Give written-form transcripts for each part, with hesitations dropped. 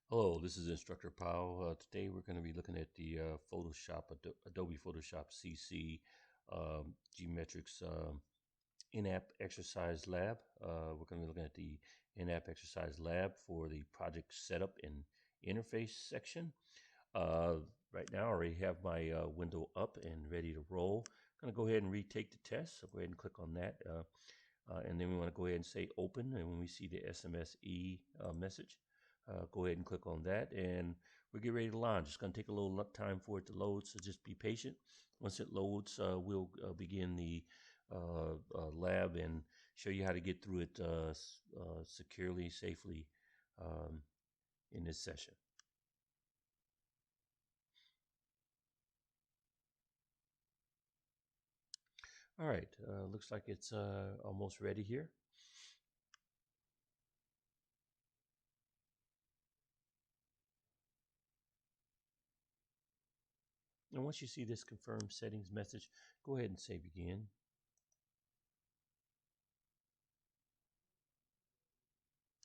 Hello, this is Instructor Powell. Today we're going to be looking at the Adobe Photoshop CC Geometrics in-app exercise lab. We're going to be looking at the in-app exercise lab for the project setup and interface section. Right now I already have my window up and ready to roll. I'm going to go ahead and retake the test. So go ahead and click on that. And then we want to go ahead and say open, and when we see the SMSE message, go ahead and click on that, and we'll get ready to launch. It's going to take a little time for it to load, so just be patient. Once it loads, we'll begin the lab and show you how to get through it securely, safely in this session. All right, looks like it's almost ready here. And once you see this confirm settings message, go ahead and say begin.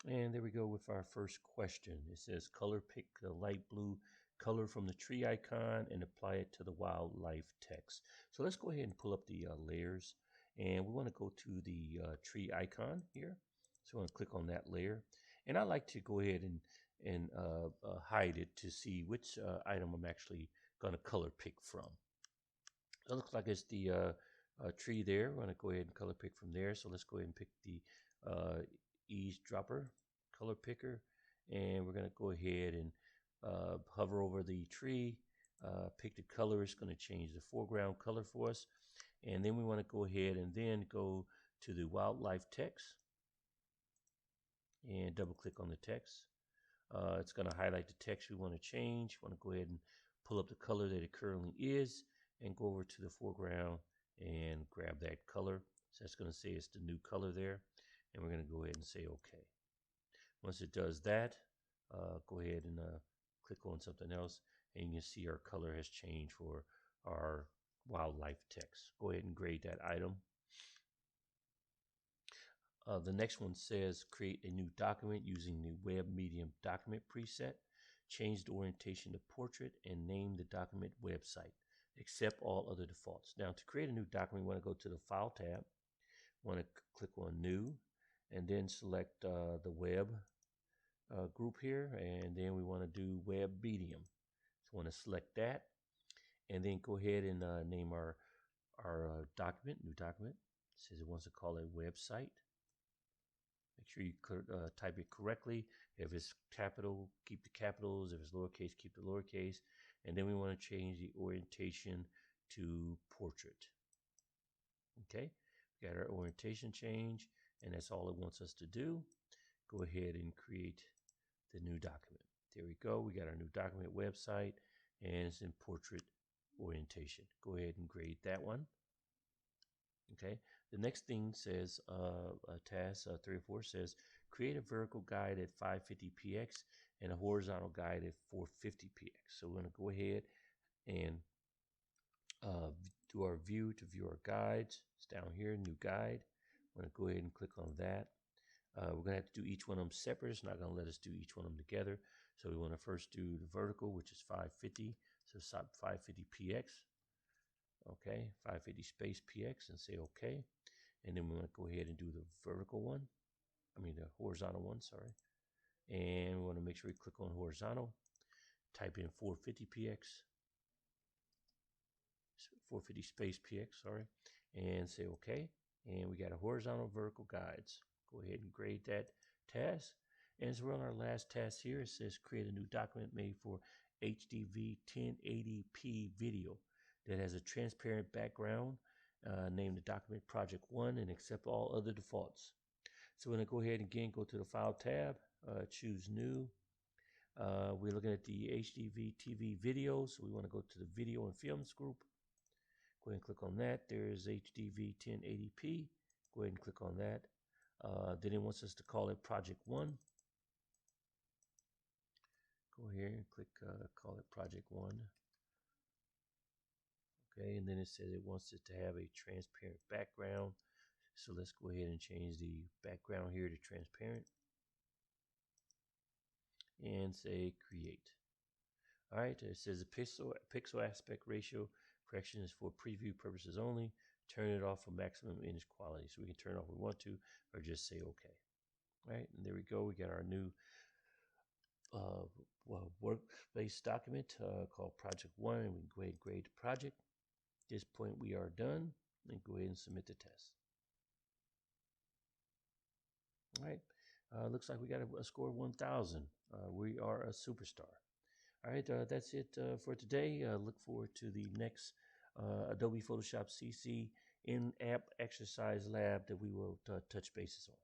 And there we go with our first question. It says color pick the light blue color from the tree icon and apply it to the wildlife text. So let's go ahead and pull up the layers, and we want to go to the tree icon here. So I want to click on that layer, and I like to go ahead and hide it to see which item I'm actually going to color pick from. It looks like it's the tree there. We're going to go ahead and color pick from there. So let's go ahead and pick the eavesdropper color picker, and we're going to go ahead and hover over the tree, pick the color. It's going to change the foreground color for us, and then we want to go ahead and then go to the wildlife text and double click on the text. It's going to highlight the text we want to change. We want to go ahead and pull up the color that it currently is and go over to the foreground and grab that color. So that's going to say it's the new color there, and we're going to go ahead and say OK. Once it does that, go ahead and click on something else, and you can see our color has changed for our wildlife text. Go ahead and grade that item. The next one says create a new document using the web medium document preset. Change the orientation to portrait and name the document website. Accept all other defaults. Now, to create a new document, we want to go to the File tab. Want to click on New, and then select the web group here, and then we want to do web medium. So want to select that, and then go ahead and name our document, new document. It says it wants to call it website. Make sure you type it correctly. If it's capital, keep the capitals. If it's lowercase, keep the lowercase. And then we want to change the orientation to portrait. Okay, we got our orientation change, and that's all it wants us to do. Go ahead and create the new document. There we go. We got our new document website, and it's in portrait orientation. Go ahead and grade that one. Okay, the next thing says task 3 or 4 says create a vertical guide at 550px and a horizontal guide at 450px. So we're going to go ahead and do our view to view our guides. It's down here, new guide. I'm going to go ahead and click on that. We're going to have to do each one of them separate. It's not going to let us do each one of them together. So we want to first do the vertical, which is 550. So stop 550px. Okay, 550 space px, and say OK. And then we want to go ahead and do the vertical one. The horizontal one, sorry. And we want to make sure we click on horizontal. Type in 450px. 450 space px, sorry. And say OK. And we got a horizontal vertical guides. Go ahead and grade that task. And so we're on our last task here. It says create a new document made for HDV 1080p video that has a transparent background. Name the document Project 1 and accept all other defaults. So we're going to go ahead and again go to the File tab, choose New. We're looking at the HDV TV video, so we want to go to the Video and Films group. Go ahead and click on that. There's HDV 1080p. Go ahead and click on that. Then it wants us to call it Project 1. Go here and click call it Project 1. Okay, and then it says it wants it to have a transparent background. So let's go ahead and change the background here to transparent. and say create. All right, it says the pixel aspect ratio correction is for preview purposes only. Turn it off for maximum image quality. So we can turn it off if we want to, or just say okay. All right, and there we go. We got our new work-based document called Project 1, and we can go ahead and grade the project. At this point, we are done, and go ahead and submit the test. All right, looks like we got a score of 1,000. We are a superstar. All right, that's it for today. Look forward to the next Adobe Photoshop CC in-app exercise lab that we will touch bases on.